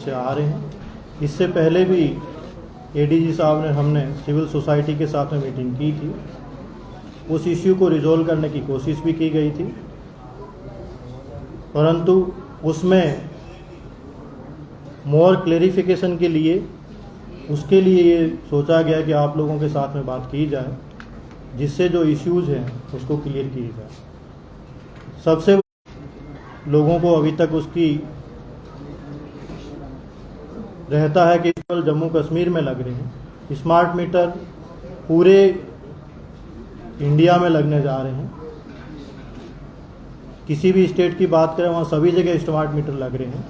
से आ रहे हैं। इससे पहले भी एडीजी साहब ने हमने सिविल सोसाइटी के साथ में मीटिंग की थी, उस इश्यू को रिजॉल्व करने की कोशिश भी की गई थी, परंतु उसमें मोर क्लेरिफिकेशन के लिए उसके लिए ये सोचा गया कि आप लोगों के साथ में बात की जाए, जिससे जो इश्यूज हैं उसको क्लियर किया जाए। सबसे लोगों को अभी तक उसकी रहता है कि केवल जम्मू कश्मीर में लग रहे हैं। स्मार्ट मीटर पूरे इंडिया में लगने जा रहे हैं। किसी भी स्टेट की बात करें वहाँ सभी जगह स्मार्ट मीटर लग रहे हैं।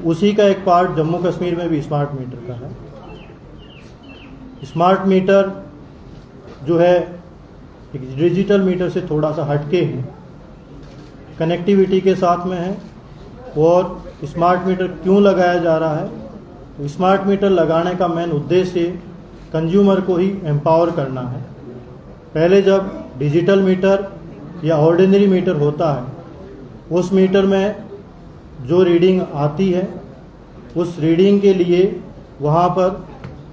उसी का एक पार्ट जम्मू कश्मीर में भी स्मार्ट मीटर का है। स्मार्ट मीटर जो है एक डिजिटल मीटर से थोड़ा सा हटके हैं, कनेक्टिविटी के साथ में है। और स्मार्ट मीटर क्यों लगाया जा रहा है? तो स्मार्ट मीटर लगाने का मेन उद्देश्य कंज्यूमर को ही एम्पावर करना है। पहले जब डिजिटल मीटर या ऑर्डिनरी मीटर होता है, उस मीटर में जो रीडिंग आती है उस रीडिंग के लिए वहाँ पर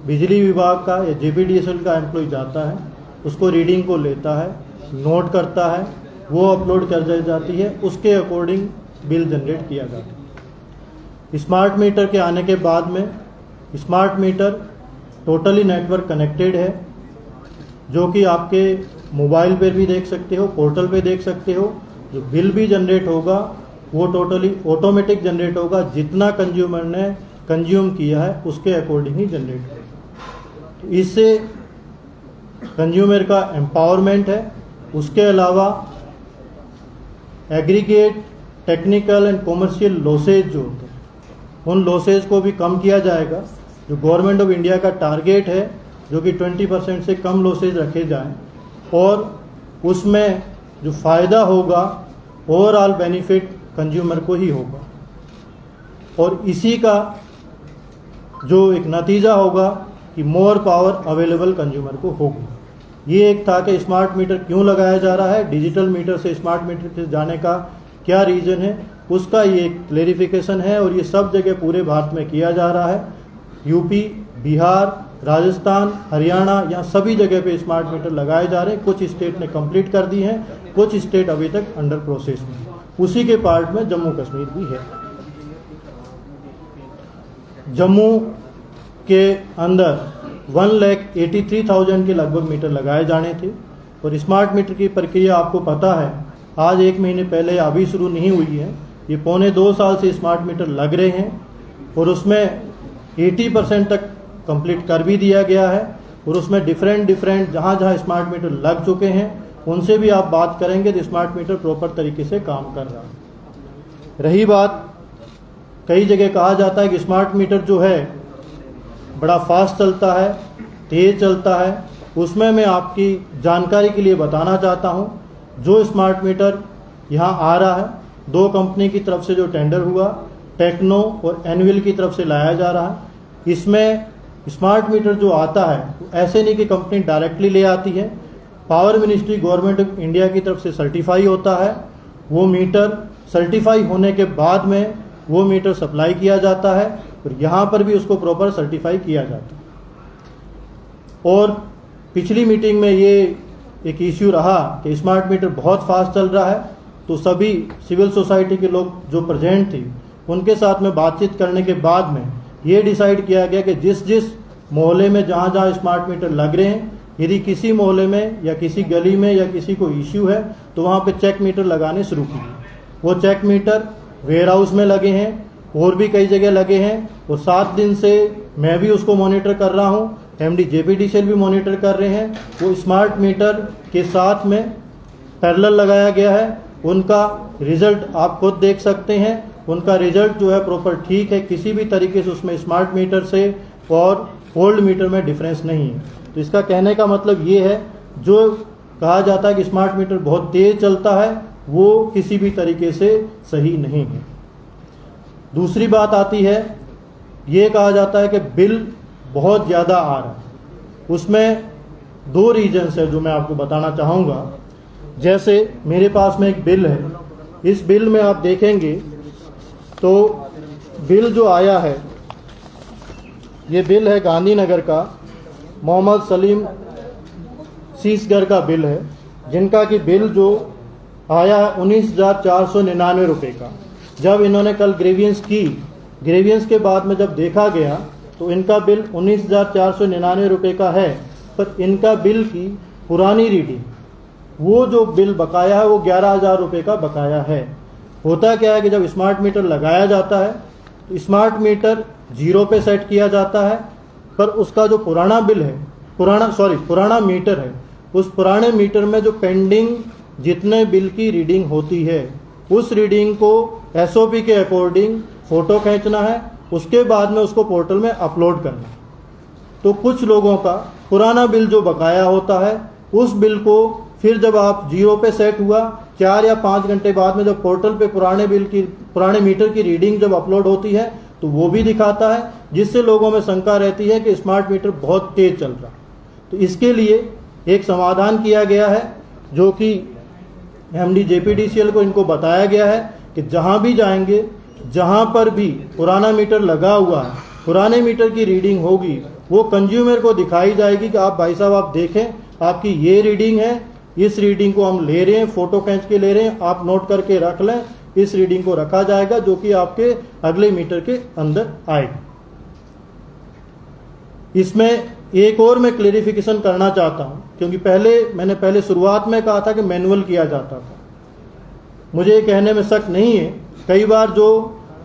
बिजली विभाग का या जेपीडीएसएल का एम्प्लॉय जाता है, उसको रीडिंग को लेता है, नोट करता है, वो अपलोड कर दी जाती है, उसके अकॉर्डिंग बिल जनरेट किया जाता है। स्मार्ट मीटर के आने के बाद में smart meter totally network connected है, जो कि आपके मोबाइल पर भी देख सकते हो, पोर्टल पे देख सकते हो। जो बिल भी जनरेट होगा वो टोटली ऑटोमेटिक जनरेट होगा, जितना कंज्यूमर ने कंज्यूम किया है उसके अकॉर्डिंग ही जनरेट होगा। तो इससे कंज्यूमर का एम्पावरमेंट है। उसके अलावा aggregate technical and commercial losses जो होते हैं, उन लॉसेज को भी कम किया जाएगा। जो गवर्नमेंट ऑफ इंडिया का टारगेट है जो कि 20% से कम लॉसेज रखे जाएं, और उसमें जो फ़ायदा होगा ओवरऑल बेनिफिट कंज्यूमर को ही होगा। और इसी का जो एक नतीजा होगा कि मोर पावर अवेलेबल कंज्यूमर को होगा। ये एक था कि स्मार्ट मीटर क्यों लगाया जा रहा है, डिजिटल मीटर से स्मार्ट मीटर से जाने का क्या रीज़न है, उसका ये एक क्लेरिफिकेशन है। और ये सब जगह पूरे भारत में किया जा रहा है। यूपी, बिहार, राजस्थान, हरियाणा, यहाँ सभी जगह पे स्मार्ट मीटर लगाए जा रहे हैं। कुछ स्टेट ने कंप्लीट कर दी हैं, कुछ स्टेट अभी तक अंडर प्रोसेस में। उसी के पार्ट में जम्मू कश्मीर भी है। जम्मू के अंदर 1,83,000 के लगभग मीटर लगाए जाने थे। और स्मार्ट मीटर की प्रक्रिया आपको पता है, आज 1 महीने पहले अभी शुरू नहीं हुई है। ये 1.25 साल से स्मार्ट मीटर लग रहे हैं, और उसमें 80% तक कंप्लीट कर भी दिया गया है। और उसमें डिफरेंट जहाँ स्मार्ट मीटर लग चुके हैं उनसे भी आप बात करेंगे तो स्मार्ट मीटर प्रॉपर तरीके से काम कर रहा है। रही बात, कई जगह कहा जाता है कि स्मार्ट मीटर जो है बड़ा फास्ट चलता है, तेज़ चलता है। उसमें मैं आपकी जानकारी के लिए बताना चाहता हूँ, जो स्मार्ट मीटर यहाँ आ रहा है 2 कंपनी की तरफ से जो टेंडर हुआ, टेक्नो और एनविल की तरफ से लाया जा रहा है। इसमें स्मार्ट मीटर जो आता है ऐसे नहीं कि कंपनी डायरेक्टली ले आती है। Power ministry government of India की तरफ से सर्टिफाई होता है। वो मीटर सर्टिफाई होने के बाद में वो मीटर सप्लाई किया जाता है, और यहाँ पर भी उसको प्रॉपर सर्टिफाई किया जाता है। और पिछली मीटिंग में ये एक इश्यू रहा कि स्मार्ट मीटर बहुत फास्ट चल रहा है, तो सभी सिविल सोसाइटी के लोग जो प्रेजेंट थे उनके साथ में बातचीत करने के बाद में ये डिसाइड किया गया कि जिस मोहल्ले में जहाँ स्मार्ट मीटर लग रहे हैं, यदि किसी मोहल्ले में या किसी गली में या किसी को इश्यू है तो वहाँ पे चेक मीटर लगाने शुरू किए। वो चेक मीटर वेयर हाउस में लगे हैं, और भी कई जगह लगे हैं। और 7 दिन से मैं भी उसको मॉनिटर कर रहा हूँ, एमडी जेपीडीसीएल भी मॉनिटर कर रहे हैं। वो स्मार्ट मीटर के साथ में पैरेलल लगाया गया है। उनका रिजल्ट आप खुद देख सकते हैं। उनका रिजल्ट जो है प्रॉपर ठीक है, किसी भी तरीके से उसमें स्मार्ट मीटर से और ओल्ड मीटर में डिफरेंस नहीं है। तो इसका कहने का मतलब ये है, जो कहा जाता है कि स्मार्ट मीटर बहुत तेज चलता है, वो किसी भी तरीके से सही नहीं है। दूसरी बात आती है, ये कहा जाता है कि बिल बहुत ज़्यादा आ रहा है। उसमें 2 रीजन्स है जो मैं आपको बताना चाहूँगा। जैसे मेरे पास में एक बिल है, इस बिल में आप देखेंगे तो बिल जो आया है, ये बिल है गांधीनगर का, मोहम्मद सलीम सीसगर का बिल है, जिनका कि बिल जो आया 19,499 रुपये का। जब इन्होंने कल ग्रेवियंस की, ग्रेवियंस के बाद में जब देखा गया तो इनका बिल 19,499 रुपये का है, पर इनका बिल की पुरानी रीडिंग, वो जो बिल बकाया है वो 11,000 रुपये का बकाया है। होता क्या है कि जब स्मार्ट मीटर लगाया जाता है तो स्मार्ट मीटर 0 पे सेट किया जाता है, पर उसका जो पुराना बिल है, पुराना मीटर है, उस पुराने मीटर में जो पेंडिंग जितने बिल की रीडिंग होती है, उस रीडिंग को SOP के अकॉर्डिंग फ़ोटो खींचना है, उसके बाद में उसको पोर्टल में अपलोड करना है। तो कुछ लोगों का पुराना बिल जो बकाया होता है, उस बिल को फिर जब आप 0 पे सेट हुआ, 4 या 5 घंटे बाद में जब पोर्टल पे पुराने मीटर की रीडिंग जब अपलोड होती है तो वो भी दिखाता है, जिससे लोगों में शंका रहती है कि स्मार्ट मीटर बहुत तेज चल रहा। तो इसके लिए एक समाधान किया गया है, जो कि MD JPDCL को इनको बताया गया है कि जहां भी जाएंगे, जहां पर भी पुराना मीटर लगा हुआ है, पुराने मीटर की रीडिंग होगी, वो कंज्यूमर को दिखाई जाएगी कि आप भाई साहब आप देखें, आपकी ये रीडिंग है, इस रीडिंग को हम ले रहे हैं, फोटो खींच के ले रहे हैं, आप नोट करके रख लें। इस रीडिंग को रखा जाएगा जो कि आपके अगले मीटर के अंदर आएगी। इसमें एक और मैं क्लेरिफिकेशन करना चाहता हूं, क्योंकि मैंने पहले शुरुआत में कहा था कि मैनुअल किया जाता था। मुझे ये कहने में शक नहीं है, कई बार जो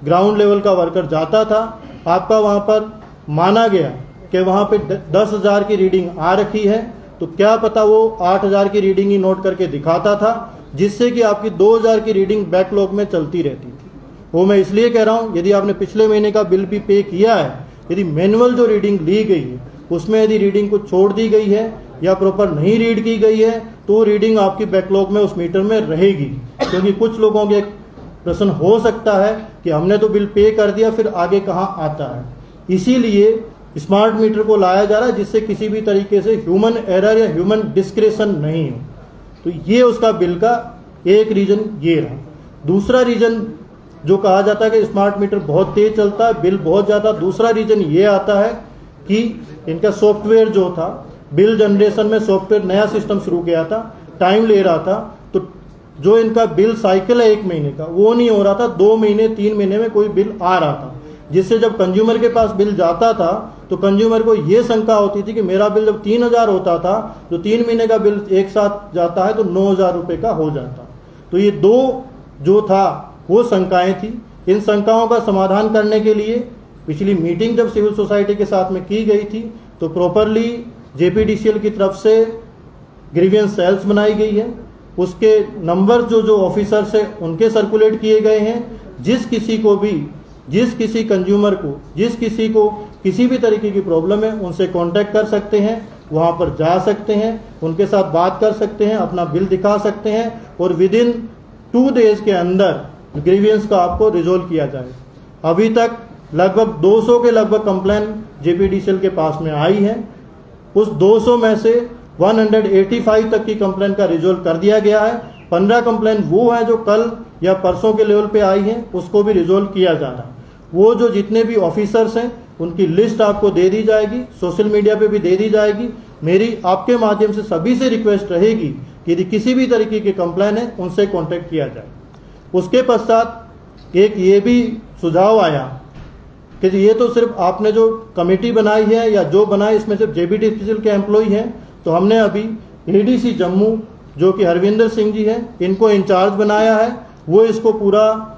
ग्राउंड लेवल का वर्कर जाता था, आपका वहां पर माना गया कि वहां पे 10,000 की रीडिंग आ रखी है, तो क्या पता वो 8,000 की रीडिंग ही नोट करके दिखाता था, जिससे कि आपकी 2,000 की रीडिंग बैकलॉग में चलती रहती थी। वो मैं इसलिए कह रहा हूं, यदि आपने पिछले महीने का बिल भी पे किया है, यदि मैनुअल जो रीडिंग ली गई है उसमें यदि रीडिंग को छोड़ दी गई है या प्रॉपर नहीं रीड की गई है, तो रीडिंग आपकी बैकलॉग में उस मीटर में रहेगी। क्योंकि कुछ लोगों के प्रश्न हो सकता है कि हमने तो बिल पे कर दिया, फिर आगे कहाँ आता है। इसीलिए स्मार्ट मीटर को लाया जा रहा है, जिससे किसी भी तरीके से ह्यूमन एरर या ह्यूमन डिस्क्रेशन नहीं हो। तो ये उसका बिल का एक रीजन ये रहा। दूसरा रीजन जो कहा जाता है कि स्मार्ट मीटर बहुत तेज चलता है, बिल बहुत ज़्यादा, दूसरा रीजन ये आता है कि इनका सॉफ्टवेयर जो था, बिल जनरेशन में सॉफ्टवेयर नया सिस्टम शुरू किया था, टाइम ले रहा था, तो जो इनका बिल साइकिल है 1 महीने का, वो नहीं हो रहा था। 2 महीने 3 महीने में कोई बिल आ रहा था, जिससे जब कंज्यूमर के पास बिल जाता था तो कंज्यूमर को ये शंका होती थी कि मेरा बिल जब 3,000 होता था, तो 3 महीने का बिल एक साथ जाता है तो 9,000 रुपये का हो जाता। तो ये 2 जो था वो शंकाएं थी। इन शंकाओं का समाधान करने के लिए पिछली मीटिंग जब सिविल सोसाइटी के साथ में की गई थी, तो प्रॉपरली JPDCL की तरफ से ग्रीवियंस सेल्स बनाई गई है, उसके नंबर जो ऑफिसर्स हैं उनके सर्कुलेट किए गए हैं। जिस किसी कंज्यूमर को, जिस किसी को किसी भी तरीके की प्रॉब्लम है, उनसे कांटेक्ट कर सकते हैं, वहां पर जा सकते हैं, उनके साथ बात कर सकते हैं, अपना बिल दिखा सकते हैं, और विदिन 2 डेज के अंदर ग्रीवियंस का आपको रिजोल्व किया जाए। अभी तक लगभग 200 के लगभग कंप्लेन JPDCL के पास में आई है। उस 200 में से 185 तक की कंप्लेन का रिजोल्व कर दिया गया है। 15 कंप्लेन वो है जो कल या परसों के लेवल पे आई है, उसको भी रिजोल्व किया जा रहा है। वो जो जितने भी ऑफिसर्स हैं उनकी लिस्ट आपको दे दी जाएगी, सोशल मीडिया पे भी दे दी जाएगी। मेरी आपके माध्यम से सभी से रिक्वेस्ट रहेगी कि यदि किसी भी तरीके की कंप्लेन है उनसे कांटेक्ट किया जाए। उसके पश्चात एक ये भी सुझाव आया कि ये तो सिर्फ आपने जो कमेटी बनाई है या जो बनाई इसमें सिर्फ JPDCL के एम्प्लॉय हैं, तो हमने अभी ADC जम्मू जो कि हरविंदर सिंह जी हैं, इनको इंचार्ज बनाया है। वो इसको पूरा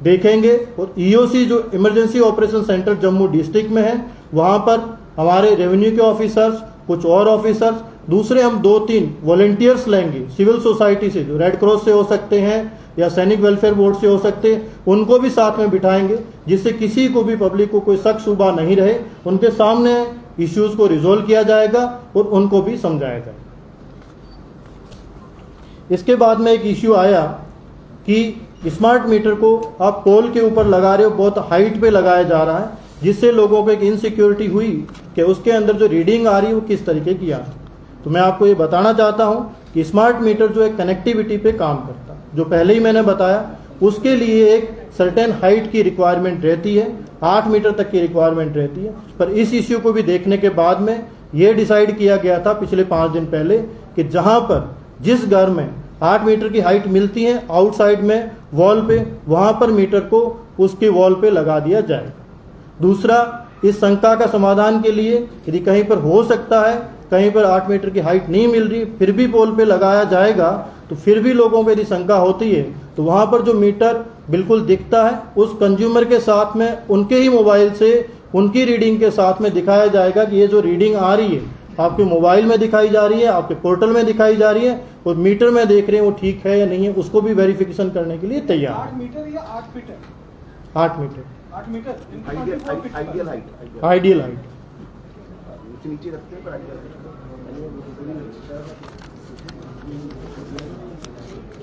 देखेंगे, और EOC जो emergency operation centre Jammu district में है, वहाँ पर हमारे रेवेन्यू के ऑफिसर्स, कुछ और ऑफिसर्स, दूसरे हम 2-3 वॉलंटियर्स लेंगे सिविल सोसाइटी से, जो रेड क्रॉस से हो सकते हैं या सैनिक वेलफेयर बोर्ड से हो सकते हैं, उनको भी साथ में बिठाएंगे, जिससे किसी को भी पब्लिक को कोई शक शुबा नहीं रहे। उनके सामने इश्यूज को रिजोल्व किया जाएगा और उनको भी समझाया जाएगा। इसके बाद में एक इश्यू आया कि स्मार्ट मीटर को आप पोल के ऊपर लगा रहे हो, बहुत हाइट पे लगाया जा रहा है, जिससे लोगों को एक इनसिक्योरिटी हुई कि उसके अंदर जो रीडिंग आ रही है वो किस तरीके की आ रही है। तो मैं आपको ये बताना चाहता हूँ कि स्मार्ट मीटर जो है कनेक्टिविटी पे काम करता है, जो पहले ही मैंने बताया। उसके लिए एक सर्टेन हाइट की रिक्वायरमेंट रहती है, 8 मीटर तक की रिक्वायरमेंट रहती है। पर इस इश्यू को भी देखने के बाद में ये डिसाइड किया गया था पिछले 5 दिन पहले कि जहां पर जिस घर में 8 मीटर की हाइट मिलती है आउटसाइड में वॉल पे, वहां पर मीटर को उसके वॉल पे लगा दिया जाएगा। दूसरा, इस शंका का समाधान के लिए यदि कहीं पर हो सकता है, कहीं पर 8 मीटर की हाइट नहीं मिल रही, फिर भी पोल पे लगाया जाएगा, तो फिर भी लोगों को यदि शंका होती है तो वहां पर जो मीटर बिल्कुल दिखता है उस कंज्यूमर के साथ में उनके ही मोबाइल से उनकी रीडिंग के साथ में दिखाया जाएगा कि ये जो रीडिंग आ रही है आपके मोबाइल में दिखाई जा रही है, आपके पोर्टल में दिखाई जा रही है और मीटर में देख रहे हैं वो ठीक है या नहीं है, उसको भी वेरिफिकेशन करने के लिए तैयार। 8 मीटर या 8 फीट है? 8 metre. 8 metre ideal height. Ideal height. नीचे रखते हैं पर आइडियल।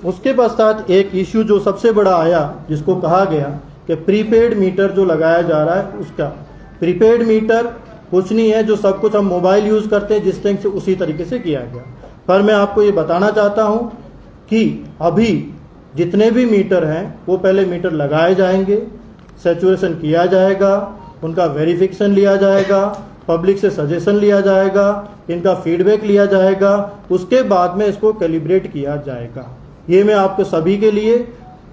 उसके पश्चात एक इश्यू जो सबसे बड़ा आया, जिसको कहा गया कि प्रीपेड मीटर जो लगाया जा रहा है, उसका प्रीपेड मीटर कुछ नहीं है, जो सब कुछ हम मोबाइल यूज करते हैं जिस तरह से उसी तरीके से किया गया। पर मैं आपको ये बताना चाहता हूं कि अभी जितने भी मीटर हैं वो पहले मीटर लगाए जाएंगे, सैचुरेशन किया जाएगा, उनका वेरिफिकेशन लिया जाएगा, पब्लिक से सजेशन लिया जाएगा, इनका फीडबैक लिया जाएगा, उसके बाद में इसको कैलिब्रेट किया जाएगा। ये मैं आपके सभी के लिए,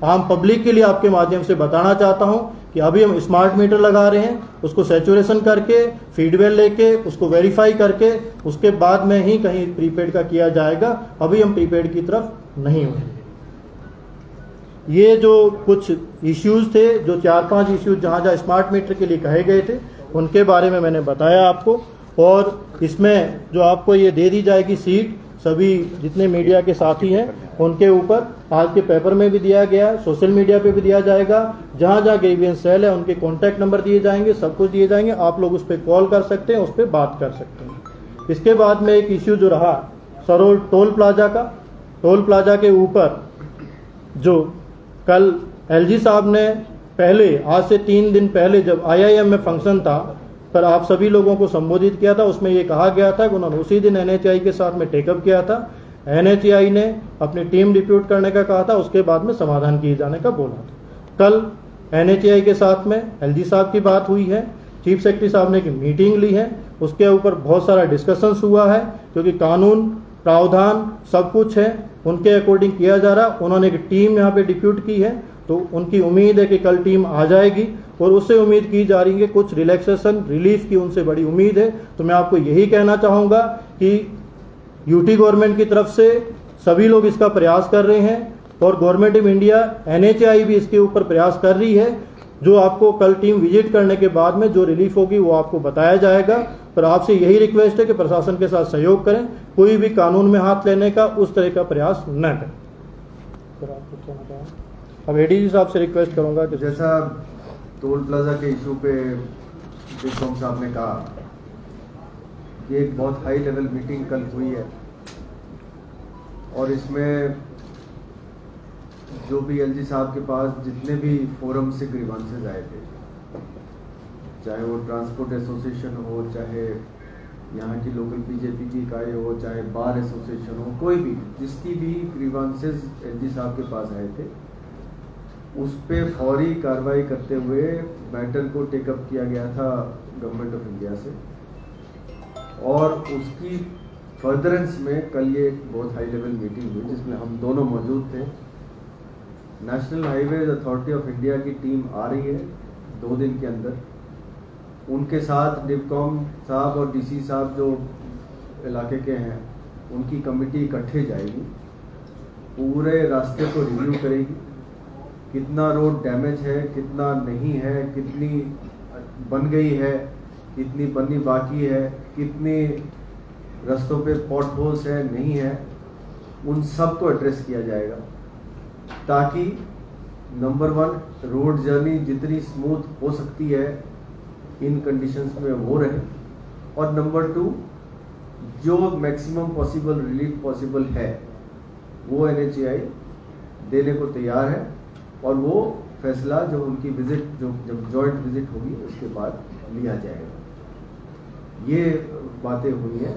आम पब्लिक के लिए आपके माध्यम से बताना चाहता हूं कि अभी हम स्मार्ट मीटर लगा रहे हैं, उसको सैचुरेशन करके, फीडबैक लेके, उसको वेरीफाई करके, उसके बाद में ही कहीं प्रीपेड का किया जाएगा। अभी हम प्रीपेड की तरफ नहीं हुए। ये जो कुछ इश्यूज थे, जो 4-5 इश्यूज जहां स्मार्ट मीटर के लिए कहे गए थे, उनके बारे में मैंने बताया आपको। और इसमें जो आपको ये दे दी जाएगी सीट, सभी जितने मीडिया के साथी हैं उनके ऊपर आज के पेपर में भी दिया गया है, सोशल मीडिया पे भी दिया जाएगा। जहां जहां ग्रीवियंस सेल है उनके कॉन्टैक्ट नंबर दिए जाएंगे, सब कुछ दिए जाएंगे, आप लोग उस पर कॉल कर सकते हैं, उस पर बात कर सकते हैं। इसके बाद में एक इश्यू जो रहा सरोड टोल प्लाजा का, टोल प्लाजा के ऊपर जो कल एलजी साहब ने पहले, आज से 3 दिन पहले जब IIM में फंक्शन था पर आप सभी लोगों को संबोधित किया था, उसमें ये कहा गया था कि उन्होंने उसी दिन NHAI के साथ में टेकअप किया था। NHAI ने अपनी टीम डिप्यूट करने का कहा था, उसके बाद में समाधान किए जाने का बोला था। कल NHAI के साथ में LG साहब की बात हुई है, चीफ सेक्रेटरी साहब ने की मीटिंग ली है, उसके ऊपर बहुत सारा डिस्कशंस हुआ है, क्योंकि कानून प्रावधान सब कुछ है उनके अकॉर्डिंग किया जा रहा। उन्होंने एक टीम यहाँ पे डिप्यूट की है, तो उनकी उम्मीद है कि कल टीम आ जाएगी और उससे उम्मीद की जा रही है कि कुछ रिलैक्सेशन, रिलीफ की उनसे बड़ी उम्मीद है। तो मैं आपको यही कहना चाहूँगा कि यूटी गवर्नमेंट की तरफ से सभी लोग इसका प्रयास कर रहे हैं और गवर्नमेंट ऑफ इंडिया NHAI भी इसके ऊपर प्रयास कर रही है। जो आपको कल टीम विजिट करने के बाद में जो रिलीफ होगी वो आपको बताया जाएगा। पर आपसे यही रिक्वेस्ट है कि प्रशासन के साथ सहयोग करें, कोई भी कानून में हाथ लेने का उस तरह का प्रयास न करें। अब ADG साहब से रिक्वेस्ट करूंगा कि जैसा टोल प्लाजा के इशू पे विक्रम साहब ने कहा कि एक बहुत हाई लेवल मीटिंग कल हुई है और इसमें जो भी LG साहब के पास जितने भी फोरम से ग्रीवांसेस आए थे, चाहे वो ट्रांसपोर्ट एसोसिएशन हो, चाहे यहाँ की लोकल BJP की इकाई हो, चाहे बार एसोसिएशन हो, कोई भी जिसकी भी ग्रीवांसेस LG साहब के पास आए थे, उस पे फौरी कार्रवाई करते हुए मैटर को टेकअप किया गया था गवर्नमेंट ऑफ इंडिया से। और उसकी फर्दरेंस में कल ये एक बहुत हाई लेवल मीटिंग हुई जिसमें हम दोनों मौजूद थे। National highways authority of India की टीम आ रही है 2 दिन के अंदर, उनके साथ डिवकॉम साहब और DC साहब जो इलाके के हैं उनकी कमेटी इकट्ठे जाएगी, पूरे रास्ते को रिव्यू करेगी, कितना रोड डैमेज है, कितना नहीं है, कितनी बन गई है, कितनी बननी बाकी है, कितने रास्तों पे पॉट होल्स है, नहीं है, उन सब को एड्रेस किया जाएगा ताकि नंबर 1 रोड जर्नी जितनी स्मूथ हो सकती है इन कंडीशंस में वो रहे, और नंबर 2 जो मैक्सिमम पॉसिबल रिलीफ पॉसिबल है वो NHAI देने को तैयार है। और वो फैसला जो उनकी विजिट, जो जब जॉइंट विजिट होगी उसके बाद लिया जाएगा। ये बातें हुई हैं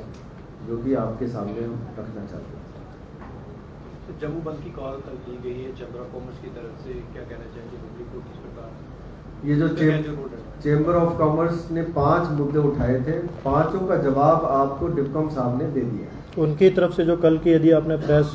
जो कि आपके सामने हम रखना चाहते हैं। तो जम्मू बंद की कॉल कल दी गई है चैम्बर ऑफ कॉमर्स की तरफ से, क्या कहना चाहेंगे पब्लिक को किस प्रकार? ये जो चेंबर ऑफ कॉमर्स ने 5 मुद्दे उठाए थे, पांचों का जवाब आपको डिप्कॉम साहब ने दे दिया। उनकी तरफ से जो कल की यदि आपने प्रेस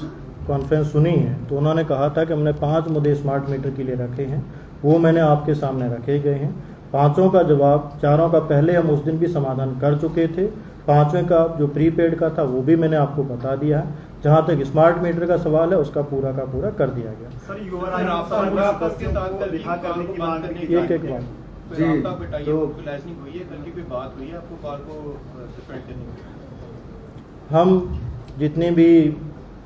कॉन्फ्रेंस सुनी है तो उन्होंने कहा था कि हमने 5 मुद्दे स्मार्ट मीटर के लिए रखे हैं, वो मैंने आपके सामने रखे गए हैं। 5 का जवाब 4 का पहले हम उस दिन भी समाधान कर चुके थे। 5वें का जो प्रीपेड का था वो भी मैंने आपको बता दिया है। जहाँ तक स्मार्ट मीटर का सवाल है उसका पूरा का पूरा कर दिया गया। सर रिहा करने की मांग एक एक बात जी, तो हुई है, कल की कोई बात हुई है आपको कॉल को सस्पेंड करने की? हम जितने भी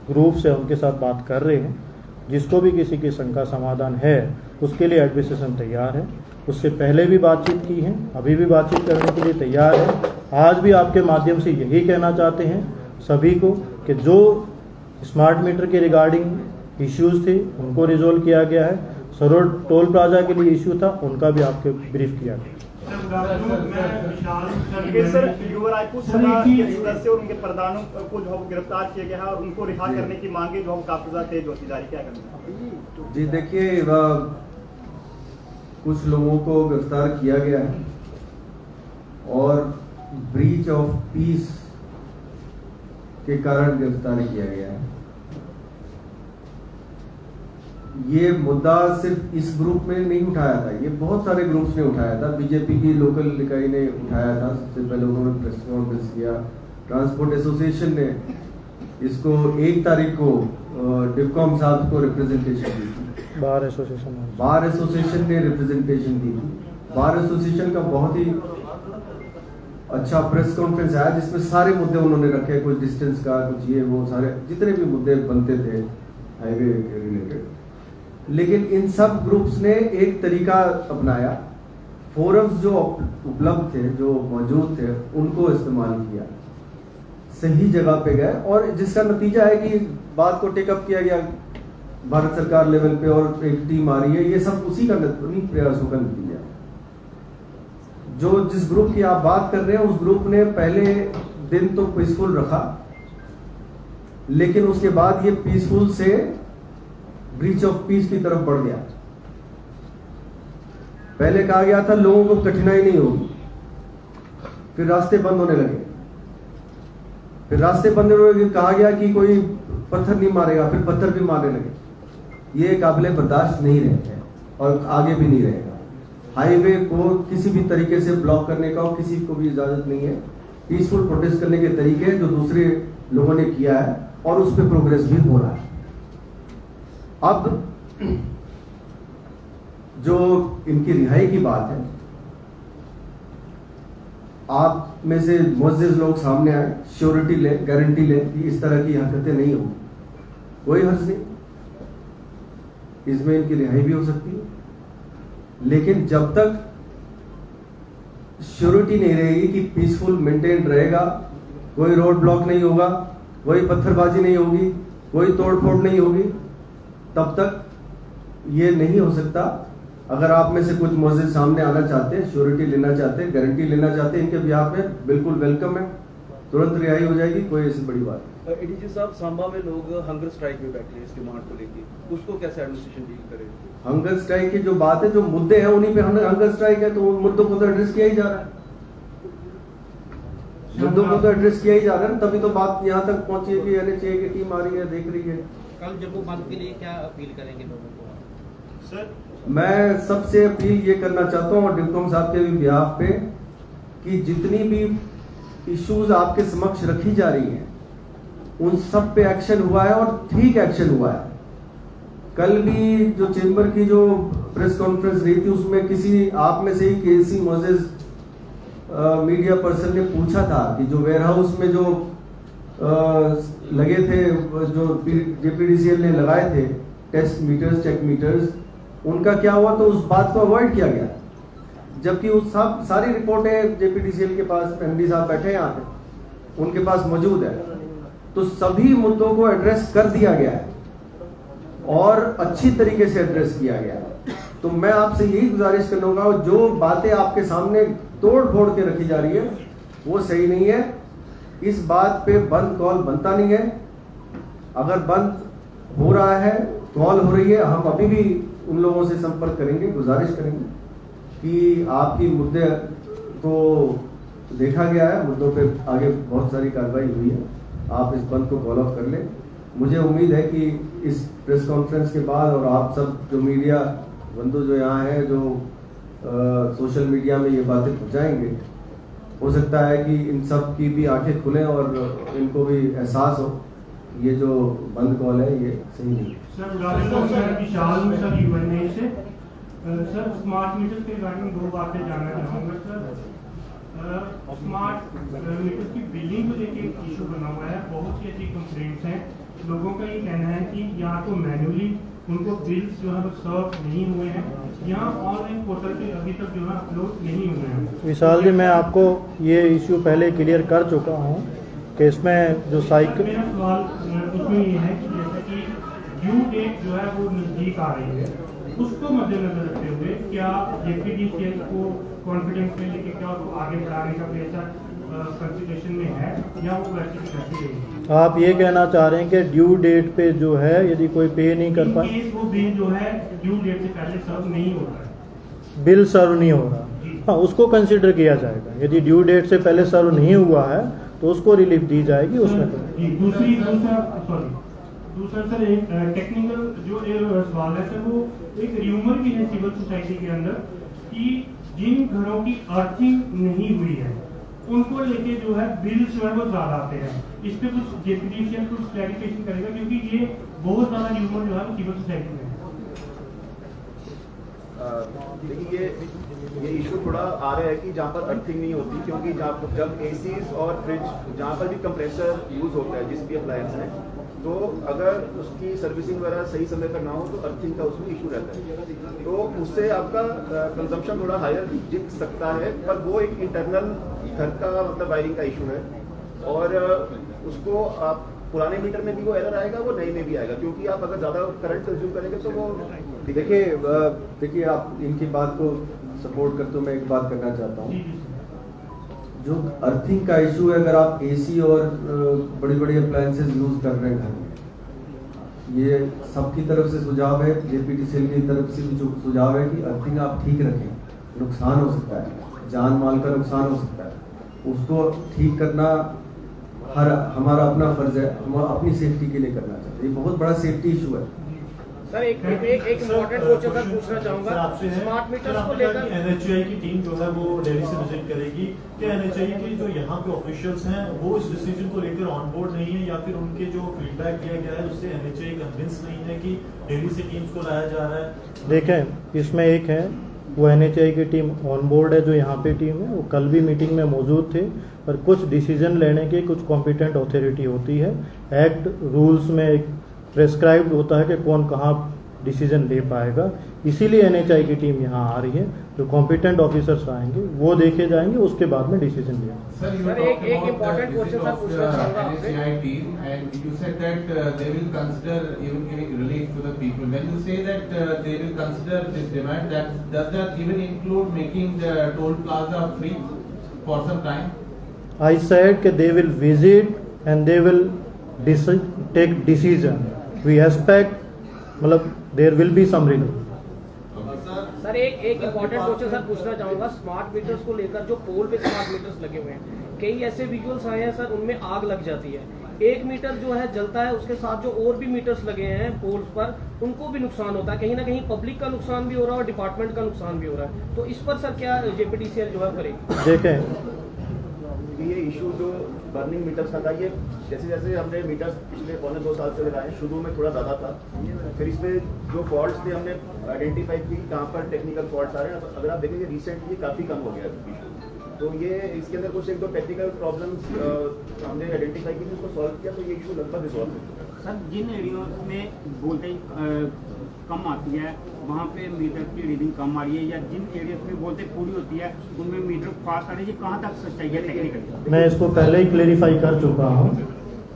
ग्रुप से उनके साथ बात कर रहे हैं, जिसको भी किसी की शंका समाधान है उसके लिए एडमिनिस्ट्रेशन तैयार है। उससे पहले भी बातचीत की है, अभी भी बातचीत करने के लिए तैयार है। आज भी आपके माध्यम से यही कहना चाहते हैं सभी को कि जो स्मार्ट मीटर के रिगार्डिंग इश्यूज थे उनको रिजोल्व किया गया है। सरोड टोल प्लाजा के लिए इश्यू था, उनका भी आपके ब्रीफ किया गया। सर युवा राजपूत सभा के सदस्य और उनके प्रधानों को जो है गिरफ्तार किया गया है और उनको रिहा करने की मांगे जो है काफी ज्यादा तेज होती जा रही, क्या करना? जी देखिए, कुछ लोगों को गिरफ्तार किया गया है और ब्रीच ऑफ पीस के कारण गिरफ्तार किया गया है। ये मुद्दा सिर्फ इस ग्रुप में नहीं उठाया था, ये बहुत सारे ग्रुप्स ने उठाया था। बीजेपी की लोकल इकाई ने उठाया था, सबसे पहले उन्होंने प्रेस कॉन्फ्रेंस किया। ट्रांसपोर्ट एसोसिएशन ने इसको 1 तारीख को डिप्कॉम साहब को रिप्रेजेंटेशन दी थी। बार एसोसिएशन ने रिप्रेजेंटेशन दी थी। बार एसोसिएशन का बहुत ही अच्छा प्रेस कॉन्फ्रेंस आया जिसमें सारे मुद्दे उन्होंने रखे, कुछ डिस्टेंस का, कुछ ये वो, सारे जितने भी मुद्दे बनते थे हाईवे के रिलेटेड। लेकिन इन सब ग्रुप्स ने एक तरीका अपनाया, फोरम्स जो उपलब्ध थे, जो मौजूद थे, उनको इस्तेमाल किया, सही जगह पे गए और जिसका नतीजा है कि बात को टेकअप किया गया भारत सरकार लेवल पे और एक टीम आ रही है। ये सब उसी प्रयासों का नतीजा है। जो जिस ग्रुप की आप बात कर रहे हैं उस ग्रुप ने पहले दिन तो पीसफुल रखा, लेकिन उसके बाद ये पीसफुल से ब्रीच ऑफ पीस की तरफ बढ़ गया। पहले कहा गया था लोगों को कठिनाई नहीं होगी, फिर रास्ते बंद होने लगे, फिर रास्ते बंद होने लगे, कहा गया कि कोई पत्थर नहीं मारेगा, फिर पत्थर भी मारने लगे। ये काबिले बर्दाश्त नहीं रहते और आगे भी नहीं रहेगा। हाईवे को किसी भी तरीके से ब्लॉक करने का और किसी को भी इजाजत नहीं है। पीसफुल प्रोटेस्ट करने के तरीके जो दूसरे लोगों ने किया है और उस पर प्रोग्रेस भी हो रहा है। अब जो इनकी रिहाई की बात है, आप में से मुअज़्ज़िज़ लोग सामने आए, श्योरिटी ले, गारंटी ले कि इस तरह की हरकतें नहीं होंगी, कोई हर्ज नहीं, इसमें इनकी रिहाई भी हो सकती है। लेकिन जब तक श्योरिटी नहीं रहेगी कि पीसफुल मेंटेन रहेगा, कोई रोड ब्लॉक नहीं होगा, कोई पत्थरबाजी नहीं होगी, कोई तोड़फोड़ नहीं होगी, तब तक ये नहीं हो सकता। अगर आप में से कुछ मुअज़्ज़िज़ सामने आना चाहते हैं, श्योरिटी लेना चाहते हैं, गारंटी लेना चाहते हैं, इनके बिहाफ पे बिल्कुल वेलकम है, तुरंत रिहाई हो जाएगी, कोई ऐसी बड़ी बात नहीं। एडीजी साहब, सांबा में लोग हंगर स्ट्राइक में बैठे हैं इस डिमांड को लेकर, उसको कैसे एडमिनिस्ट्रेशन डील करे? हंगर स्ट्राइक की जो बात है, जो मुद्दे हैं उन्हीं पे हंगर स्ट्राइक है, तो उन मुद्दों को तो एड्रेस किया ही जा रहा है, मुद्दों को तो एड्रेस किया ही जा रहा है। तभी तो बात यहाँ तक पहुंची है कि NHA की टीम आ रही है, देख रही है। कल जम्मू बंद के लिए क्या अपील करेंगे लोगों को? सर मैं सबसे अपील ये करना चाहता हूँ और डिप्कॉम साहब के भी बिहाफ पे कि जितनी भी इश्यूज आपके समक्ष रखी जा रही हैं उन सब पे एक्शन हुआ है और ठीक एक्शन हुआ है। कल भी जो चेंबर की जो प्रेस कॉन्फ्रेंस रही थी उसमें किसी आप में से ही केसी मुअज़्ज़िज़ मीडिया पर्सन ने पूछा था कि जो वेयरहाउस में जो लगे थे, जो JPDCL ने लगाए थे टेस्ट मीटर्स, चेक मीटर्स, उनका क्या हुआ, तो उस बात को अवॉइड किया गया। जबकि उस सब सारी रिपोर्टें JPDCL के पास MD साहब बैठे हैं यहाँ पे, उनके पास मौजूद है, तो सभी मुद्दों को एड्रेस कर दिया गया है और अच्छी तरीके से एड्रेस किया गया है। तो मैं आपसे यही गुजारिश करूंगा, जो बातें आपके सामने तोड़ फोड़ के रखी जा रही है वो सही नहीं है। इस बात पे बंद कॉल बनता नहीं है। अगर बंद हो रहा है, कॉल हो रही है। हम अभी भी उन लोगों से संपर्क करेंगे, गुजारिश करेंगे कि आपकी मुद्दे को देखा गया है, मुद्दों पे आगे बहुत सारी कार्रवाई हुई है, आप इस बंद को कॉल ऑफ कर लें। मुझे उम्मीद है कि इस प्रेस कॉन्फ्रेंस के बाद और आप सब जो मीडिया बंधु जो यहाँ हैं, जो सोशल मीडिया में ये बातें पहुँचाएंगे, हो सकता है कि इन सब की भी आंखें खुलें और इनको भी एहसास हो ये जो बंद कॉल है ये सही नहीं है। सर विशाल में सर यूएनए से सर स्मार्ट मीटर के रिगार्डिंग दो बातें जानना चाहूँगा सर। स्मार्ट मीटर की बिलिंग को लेकर एक इशू बना हुआ है, बहुत सी ऐसी कंप्लेंट्स हैं। लोगों का ये कहना है कि यहाँ तो मैन्युअली उनको बिल्स जो है वो सर्व नहीं हुए हैं, यहाँ ऑनलाइन पोर्टल पे अभी तक जो है अपलोड नहीं हुए हैं। विशाल जी, मैं आपको ये इशू पहले क्लियर कर चुका हूँ कि इसमें जो साइकिल, मेरा सवाल उसमें ये है कि जैसे कि ड्यू डेट जो है वो नजदीक आ रही है, उसको मद्देनजर रखते हुए क्या जेपीडीसीएल को कॉन्फिडेंस में लेके क्या उसको आगे बढ़ाने का प्रेशर कंसिडरेशन में है या वो वैसे ही रखी गई? आप ये कहना चाह रहे हैं कि ड्यू डेट पे जो है यदि कोई पे नहीं कर पाए, वो बिल जो है ड्यू डेट से पहले सर्व नहीं हो रहा है, बिल सर्व नहीं हो रहा, हाँ, उसको कंसिडर किया जाएगा। यदि ड्यू डेट से पहले सर्व नहीं हुआ है तो उसको रिलीफ दी जाएगी उसमें। दूसरा सर एक टेक्निकल जो सवाल है सर, वो एक र्यूमर भी है सिविल सोसाइटी के अंदर कि जिन घरों की अर्थिंग नहीं हुई है उनको लेके जो है बिल जो है वो ज्यादा आते हैं। इस पे कुछ जेपीडीसीएल कुछ क्लैरिफिकेशन करेगा, क्योंकि ये बहुत ज्यादा र्यूमर जो है वो सिविल सोसाइटी में है। देखिए ये इशू थोड़ा आ रहा है कि जहाँ पर अर्थिंग नहीं होती, क्योंकि जब एसीज और फ्रिज जहाँ पर भी कंप्रेसर यूज होता है जिस भी अप्लायंस है, तो अगर उसकी सर्विसिंग वगैरह सही समय पर ना हो तो अर्थिंग का उसमें इशू रहता है, तो उससे आपका कंजम्पशन थोड़ा हायर दिख सकता है। पर वो एक इंटरनल घर का मतलब वायरिंग का इशू है, और उसको आप पुराने मीटर में भी वो एरर आएगा, वो नए में भी आएगा, क्योंकि आप अगर ज़्यादा करंट कंज्यूम करेंगे तो वो देखिए आप इनकी बात को सपोर्ट करते हो, मैं एक बात करना चाहता हूँ। जो अर्थिंग का इशू है, अगर आप एसी और बड़ी बड़ी अप्लायंसेस यूज कर रहे हैं घर में, ये सबकी तरफ से सुझाव है, जेपीडीसीएल की तरफ से भी जो सुझाव है कि अर्थिंग आप ठीक रखें, नुकसान हो सकता है, जान माल का नुकसान हो सकता है, उसको ठीक करना हमारा अपना फर्ज है, हम अपनी सेफ्टी के लिए करना चाहते हैं। ये बहुत बड़ा सेफ्टी इशू है। सर एक इम्पोर्टेंट क्वेश्चन सर पूछना चाहूंगा आपसे है, स्मार्ट मीटर्स को लेकर एनएचआई की टीम जो है वो दिल्ली से विजिट करेगी। क्या एनएचआई के जो यहाँ पे ऑफिशियल्स हैं वो इस डिसीजन को लेकर ऑन बोर्ड नहीं है, या फिर उनके जो फीडबैक दिया गया है उससे एनएचआई कन्विंस नहीं है कि दिल्ली से टीम्स को लाया जा रहा है? देखें, इसमें एक है वो एनएचआई की टीम ऑन बोर्ड है, जो यहाँ पे टीम है वो कल भी मीटिंग में मौजूद थे, पर कुछ डिसीजन लेने की कुछ कॉम्पिटेंट अथॉरिटी होती है, एक्ट रूल्स में एक प्रेस्क्राइब्ड होता है कि कौन कहाँ डिसीजन ले पाएगा, इसीलिए एनएचआई की टीम यहाँ आ रही है। जो कॉम्पिटेंट ऑफिसर्स आएंगे वो देखे जाएंगे, उसके बाद में डिसीजन लिया। सर एक इम्पोर्टेंट क्वेश्चन सर पूछना चाहूंगा आपसे। NHAI team, and you said that they will consider even giving relief to the people. When you say that they will consider this demand, does that even include making the toll plaza free for some time? I said that they will visit and they will take decision. We expect, मतलब there will be some relief. Sir एक important question sir पूछना चाहूंगा smart meters को लेकर। जो पोल पे smart meters लगे हुए हैं, कई ऐसे विजुअल्स आए हैं सर, उनमें आग लग जाती है, एक मीटर जो है जलता है, उसके साथ जो और भी मीटर्स लगे हैं पोल्स पर उनको भी नुकसान होता है, कहीं ना कहीं पब्लिक का नुकसान भी हो रहा है और डिपार्टमेंट का नुकसान भी हो रहा है, तो इस पर सर क्या जेपीडीसीएल जो है करेगी? देखें, ये इशू जो बर्निंग मीटर्स का था, ये जैसे जैसे हमने मीटर्स पिछले 1.5-2 साल से लगाए, शुरू में थोड़ा ज़्यादा था, फिर इसमें जो फॉल्ट्स थे हमने आइडेंटिफाई की कहाँ पर टेक्निकल फॉल्ट्स आ रहे हैं। अगर आप देखेंगे रिसेंटली काफ़ी कम हो गया इशू, तो ये इसके अंदर कुछ एक दो टेक्निकल प्रॉब्लम्स हमने आइडेंटिफाई की, उसको सॉल्व किया, तो ये इशू लगभग रिजॉल्व हो चुका है। सर जिन एरियाज में वोल्टेज कम आती है वहाँ पे मीटर की रीडिंग कम आ रही है, या जिन एरियाज में वोल्टेज पूरी होती है उनमें मीटर फास्ट आ रही है, कहाँ तक सच्चाई है टेक्निकल? मैं इसको पहले ही क्लेरिफाई कर चुका हूँ,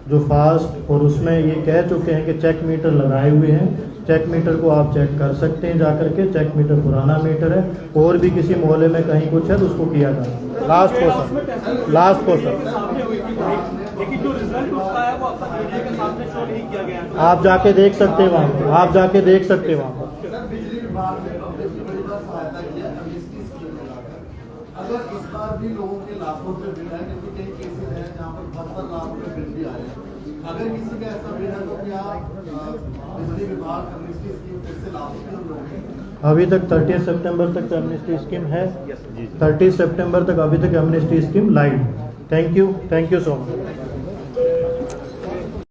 जो फास्ट और उसमें ये कह चुके हैं कि चेक मीटर लगाए हुए हैं, चेक मीटर को आप चेक कर सकते हैं जाकर के, चेक मीटर पुराना मीटर है, और भी किसी मोहल्ले में कहीं कुछ है तो उसको किया जाए। लास्ट क्वेश्चन लेकिन जो रिजल्ट उसका है वो अब तक मीडिया के सामने शो नहीं किया गया है। आप जाके देख सकते हैं वहाँ पर, आप जाके देख सकते हैं वहाँ पर। सर बिजली विभाग ने बड़ी बार सहायता की है एमएसटी स्कीम में लाकर। अगर इस बार भी लोगों के लाखों रुपए बिल है, क्योंकि कई केसेस हैं जहाँ पर 72 लाख रुपए बिल भी आए हैं, अगर किसी का ऐसा बिल है तो क्या बिजली विभाग एमएसटी स्कीम फिर से ला सकते हैं लोगों को? अभी तक 30 सितंबर तक एमनेस्टी स्कीम है, 30 सितंबर तक अभी तक amnesty scheme live. Thank you so much.